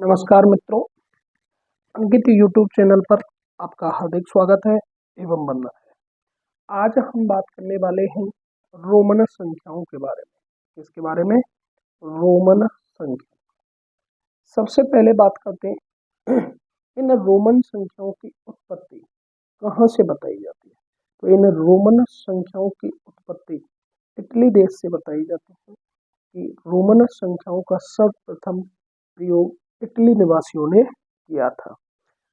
नमस्कार मित्रों, अंकित YouTube channel पर आपका हार्दिक स्वागत है एवं वंदन है। आज हम बात करने वाले हैं रोमन संख्याओं के बारे में। किसके बारे में? रोमन संख्या। सबसे पहले बात करते हैं इन रोमन संख्याओं की उत्पत्ति कहाँ से बताई जाती है। तो इन रोमन संख्याओं की उत्पत्ति इटली देश से बताई जाती है कि रोमन संख्याओं का सर्वप्रथम प्रयोग इटली निवासियों ने किया था।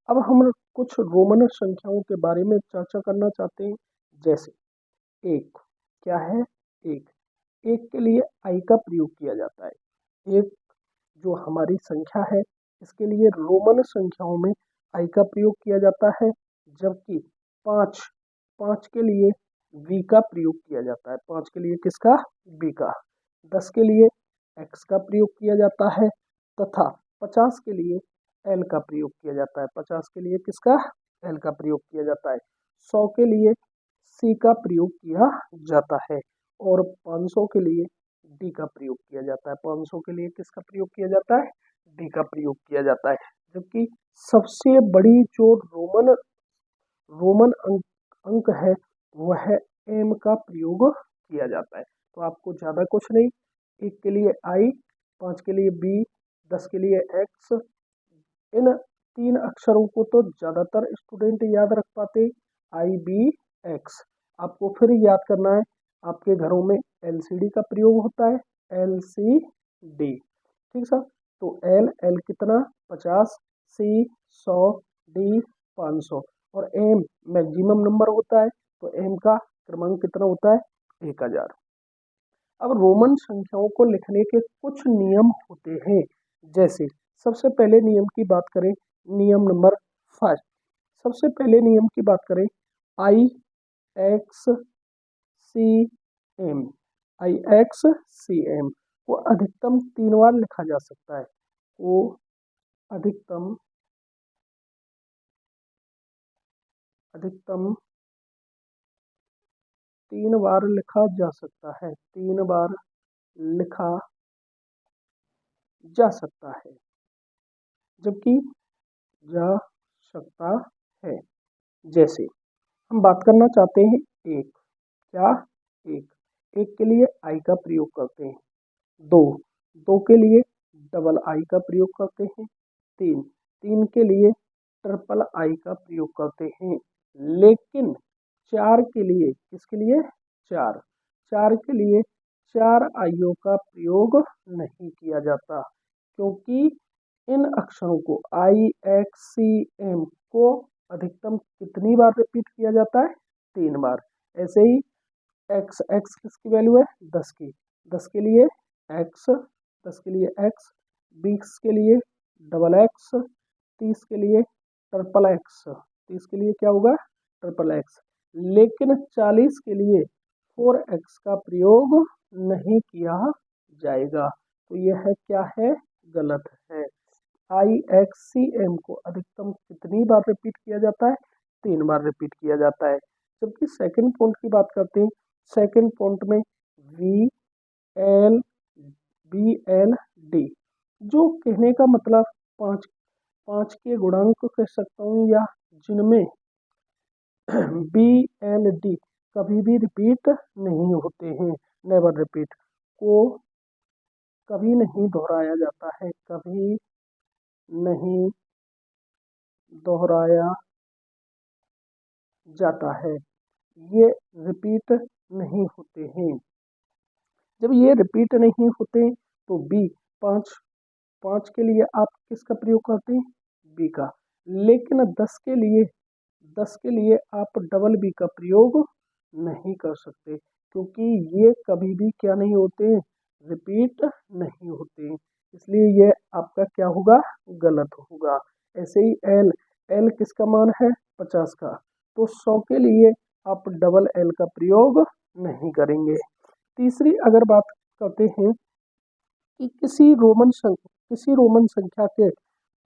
अब हम कुछ रोमन संख्याओं के बारे में चर्चा करना चाहते हैं। जैसे एक, क्या है? एक एक के लिए आई का प्रयोग किया जाता है। एक जो हमारी संख्या है, इसके लिए रोमन संख्याओं में आई का प्रयोग किया जाता है, जबकि पाँच पाँच के लिए वी का प्रयोग किया जाता है। पाँच के लिए किसका? वी का। 10 के लिए एक्स का प्रयोग किया जाता है तथा 50 के लिए एल का प्रयोग किया जाता है। 50 के लिए किसका? एल का प्रयोग किया जाता है। 100 के लिए सी का प्रयोग किया जाता है और 500 के लिए डी का प्रयोग किया जाता है। 500 के लिए किसका प्रयोग किया जाता है? डी का प्रयोग किया जाता है। जबकि सबसे बड़ी जो रोमन अंक है वह एम का प्रयोग किया जाता है। तो आपको ज़्यादा कुछ नहीं, एक के लिए आई, 5 के लिए बी, 10 के लिए एक्स, इन तीन अक्षरों को तो ज़्यादातर स्टूडेंट याद रख पाते, आई बी एक्स। आपको फिर याद करना है, आपके घरों में एलसीडी का प्रयोग होता है, एलसीडी। ठीक सर। तो एल एल कितना? 50, सी 100, डी 500 और एम मैक्सिमम नंबर होता है, तो एम का क्रमांक कितना होता है? 1000। अब रोमन संख्याओं को लिखने के कुछ नियम होते हैं। जैसे सबसे पहले नियम की बात करें, नियम नंबर 5। सबसे पहले नियम की बात करें, आई एक्स सी एम। आई एक्स सी एम को अधिकतम 3 बार लिखा जा सकता है। वो अधिकतम अधिकतम 3 बार लिखा जा सकता है। 3 बार लिखा जा सकता है, जबकि जा सकता है। जैसे हम बात करना चाहते हैं एक, क्या? एक के लिए आई का प्रयोग करते हैं। दो दो के लिए डबल आई का प्रयोग करते हैं। तीन के लिए ट्रिपल आई का प्रयोग करते हैं। लेकिन 4 के लिए, किसके लिए? चार के लिए 4 आइयों का प्रयोग नहीं किया जाता, क्योंकि इन अक्षरों को आई एक्स सी एम को अधिकतम कितनी बार रिपीट किया जाता है? 3 बार। ऐसे ही एक्स एक्स किसकी वैल्यू है? 10 की। 10 के लिए एक्स, 10 के लिए एक्स, 20 के लिए डबल एक्स, 30 के लिए ट्रिपल एक्स। 30 के लिए क्या होगा? Triple x. लेकिन 40 के लिए 4x का प्रयोग नहीं किया जाएगा। तो यह क्या है? गलत है। आई एक्स सी एम को अधिकतम कितनी बार रिपीट किया जाता है? 3 बार रिपीट किया जाता है। जबकि सेकंड पॉइंट की बात करते हैं, सेकंड पॉइंट में V L B L D, जो कहने का मतलब पाँच पाँच के गुणांक कह सकता हूँ, या जिनमें बी एल डी कभी भी रिपीट नहीं होते हैं, नेवर रिपीट, को कभी नहीं दोहराया जाता है, कभी नहीं दोहराया जाता है। ये रिपीट नहीं होते हैं। जब ये रिपीट नहीं होते तो बी, पाँच पाँच के लिए आप किसका प्रयोग करते हैं? बी का। लेकिन 10 के लिए आप डबल बी का प्रयोग नहीं कर सकते, क्योंकि ये कभी भी क्या नहीं होते? रिपीट नहीं होते। इसलिए ये आपका क्या होगा? गलत होगा। ऐसे ही एल एल किसका मान है? 50 का। तो 100 के लिए आप डबल एल का प्रयोग नहीं करेंगे। तीसरी अगर बात करते हैं कि किसी रोमन संख्या के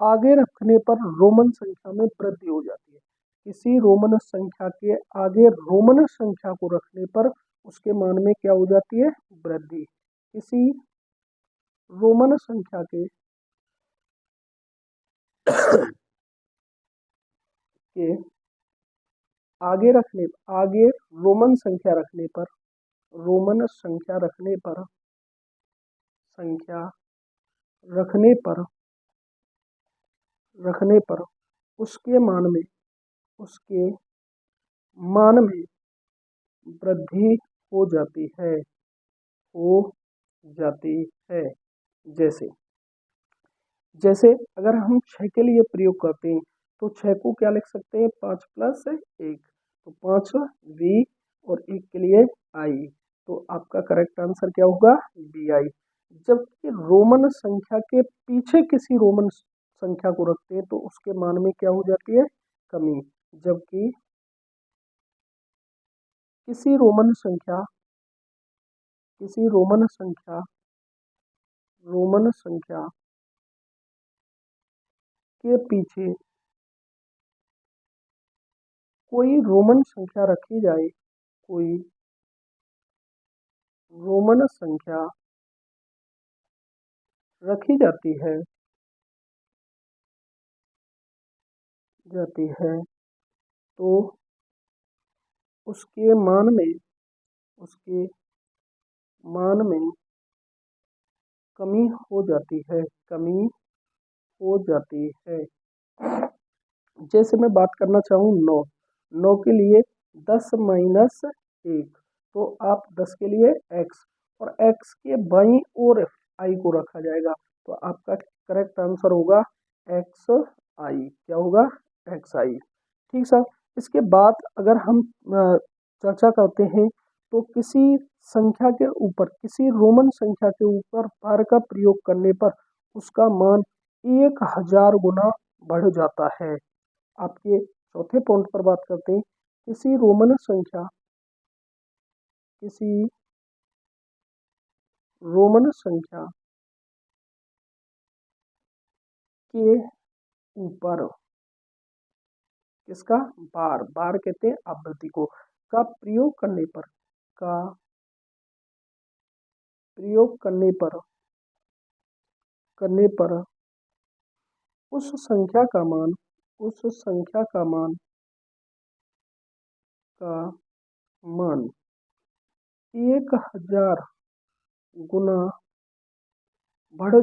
आगे रखने पर रोमन संख्या में वृद्धि हो जाती है। किसी रोमन संख्या के आगे रोमन संख्या को रखने पर उसके मान में क्या हो जाती है? वृद्धि। किसी रोमन संख्या के के आगे रोमन संख्या रखने पर उसके उसके मान में वृद्धि हो जाती है। जैसे जैसे अगर हम 6 के लिए प्रयोग करते हैं तो 6 को क्या लिख सकते हैं, 5 प्लस 1, तो 5 v और 1 के लिए i, तो आपका करेक्ट आंसर क्या होगा, बी आई। जबकि रोमन संख्या के पीछे किसी रोमन संख्या को रखते हैं तो उसके मान में क्या हो जाती है, कमी। जबकि किसी रोमन संख्या के पीछे कोई रोमन संख्या रखी जाए, कोई रोमन संख्या रखी जाती है तो उसके मान में कमी हो जाती है। जैसे मैं बात करना चाहूँ 9 के लिए 10 माइनस 1, तो आप 10 के लिए x और x के बाईं ओर i को रखा जाएगा, तो आपका करेक्ट आंसर होगा एक्स आई। क्या होगा, एक्स आई। ठीक सर। इसके बाद अगर हम चर्चा करते हैं तो किसी रोमन संख्या के ऊपर बार का प्रयोग करने पर उसका मान 1000 गुना बढ़ जाता है। आपके चौथे पॉइंट पर बात करते हैं, किसी रोमन संख्या के ऊपर किसका, बार कहते हैं आवृत्ति को, का प्रयोग करने पर उस संख्या का मान 1000 गुना बढ़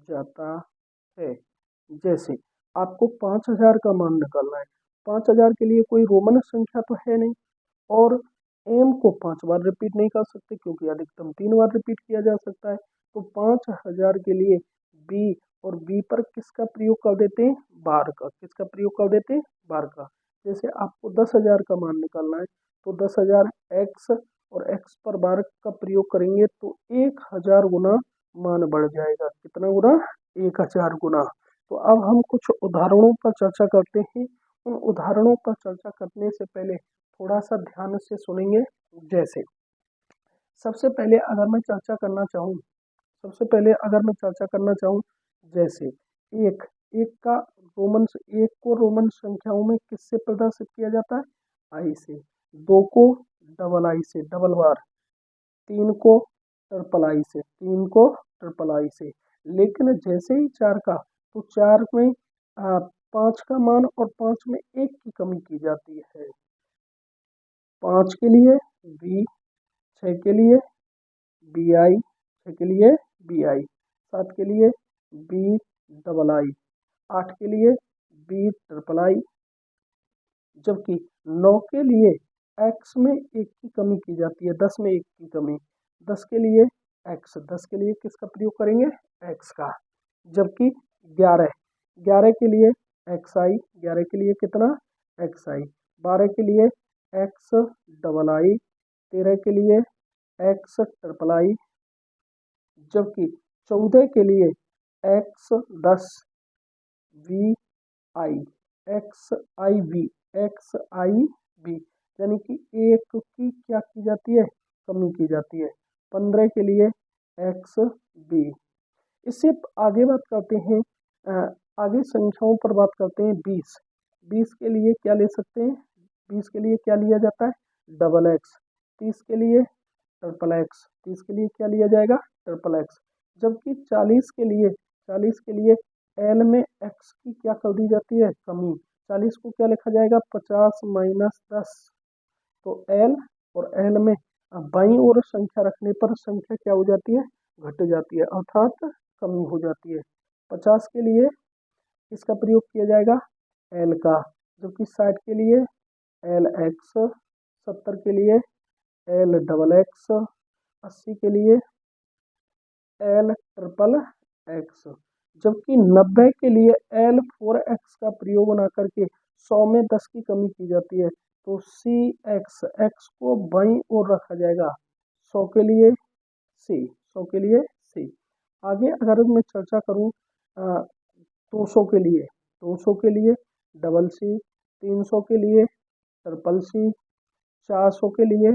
जाता है। जैसे आपको 5000 का मान निकालना है, 5000 के लिए कोई रोमन संख्या तो है नहीं और m को 5 बार रिपीट नहीं कर सकते क्योंकि अधिकतम 3 बार रिपीट किया जा सकता है, तो 5000 के लिए b और b पर किसका प्रयोग कर देते हैं, बार का। किसका प्रयोग कर देते हैं, बार का। जैसे आपको 10,000 का मान निकालना है तो 10,000 x और x पर बार का प्रयोग करेंगे तो 1000 गुना मान बढ़ जाएगा। कितना गुना, 1000 गुना। तो अब हम कुछ उदाहरणों पर चर्चा करते हैं। उन उदाहरणों पर चर्चा करने से पहले थोड़ा सा ध्यान से सुनेंगे। जैसे सबसे पहले अगर मैं चर्चा करना चाहूँ जैसे एक को रोमन संख्याओं में किससे प्रदर्शित किया जाता है, आई से। 2 को डबल आई से, डबल बार। 3 को ट्रिपल आई से। लेकिन जैसे ही 4 का, तो 4 में 5 का मान और 5 में 1 की कमी की जाती है। 5 के लिए v, 6 के लिए बी आई, 6 के लिए बी आई, 7 के लिए बी डबल आई, 8 के लिए बी ट्रिपल आई। जबकि 9 के लिए x में 1 की कमी की जाती है, 10 में 1 की कमी। 10 के लिए x, के लिए किसका प्रयोग करेंगे, x का। जबकि 11 के लिए एक्स आई, 11 के लिए कितना, एक्स आई। 12 के लिए एक्स डबल आई, 13 के लिए एक्स ट्रिपल आई। जबकि 14 के लिए X 10 V I, X I V, यानी कि 1 की क्या की जाती है, कमी की जाती है। 15 के लिए एक्स बी। इससे आगे बात करते हैं, आगे संख्याओं पर बात करते हैं। 20 के लिए क्या ले सकते हैं, 20 के लिए क्या लिया जाता है, डबल एक्स। 30 के लिए ट्रिपल एक्स, 30 के लिए क्या लिया जाएगा, ट्रिपल एक्स। जबकि 40 के लिए एल में एक्स की क्या कर दी जाती है, कमी। 40 को क्या लिखा जाएगा, 50 माइनस 10। तो एल और एल में बाईं ओर संख्या रखने पर संख्या क्या हो जाती है, घट जाती है, अर्थात कमी हो जाती है। 50 के लिए इसका प्रयोग किया जाएगा एल का, जबकि 60 के लिए एल एक्स, 70 के लिए एल डबल एक्स, 80 के लिए एल ट्रिपल एक्स, जबकि 90 के लिए एल 4x का प्रयोग ना करके 100 में 10 की कमी की जाती है। तो सी एक्स, एक्स को बाईं ओर रखा जाएगा, 100 के लिए सी, 100 के लिए सी। आगे अगर मैं चर्चा करूं 200 के लिए, 200 के लिए डबल सी, 300 के लिए ट्रिपल सी, 400 के लिए,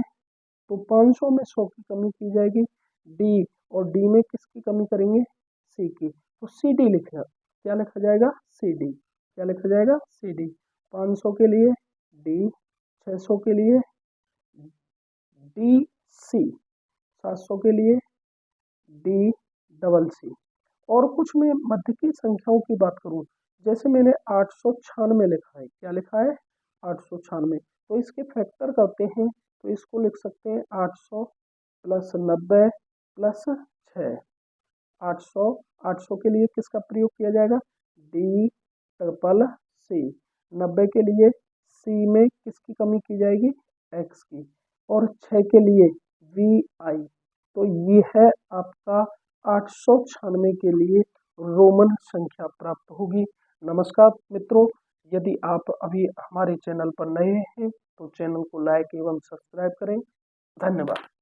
तो 500 में 100 की कमी की जाएगी डी, और डी में किसकी कमी करेंगे, सी की। तो सी डी लिखना, क्या लिखा जाएगा, सी डी, क्या लिखा जाएगा, सी डी। 500 के लिए डी, 600 के लिए डी सी, 700 के लिए डी डबल सी। और कुछ मैं मध्य की संख्याओं की बात करूं, जैसे मैंने 896 लिखा है, क्या लिखा है, 896, तो इसके फैक्टर करते हैं, तो इसको लिख सकते हैं 800 प्लस 90 प्लस 6। 800, 800 के लिए किसका प्रयोग किया जाएगा, डी ट्रिपल सी। 90 के लिए सी में किसकी कमी की जाएगी, एक्स की। और 6 के लिए वी आई। तो ये है आपका 896 के लिए रोमन संख्या प्राप्त होगी। नमस्कार मित्रों, यदि आप अभी हमारे चैनल पर नए हैं तो चैनल को लाइक एवं सब्सक्राइब करें। धन्यवाद।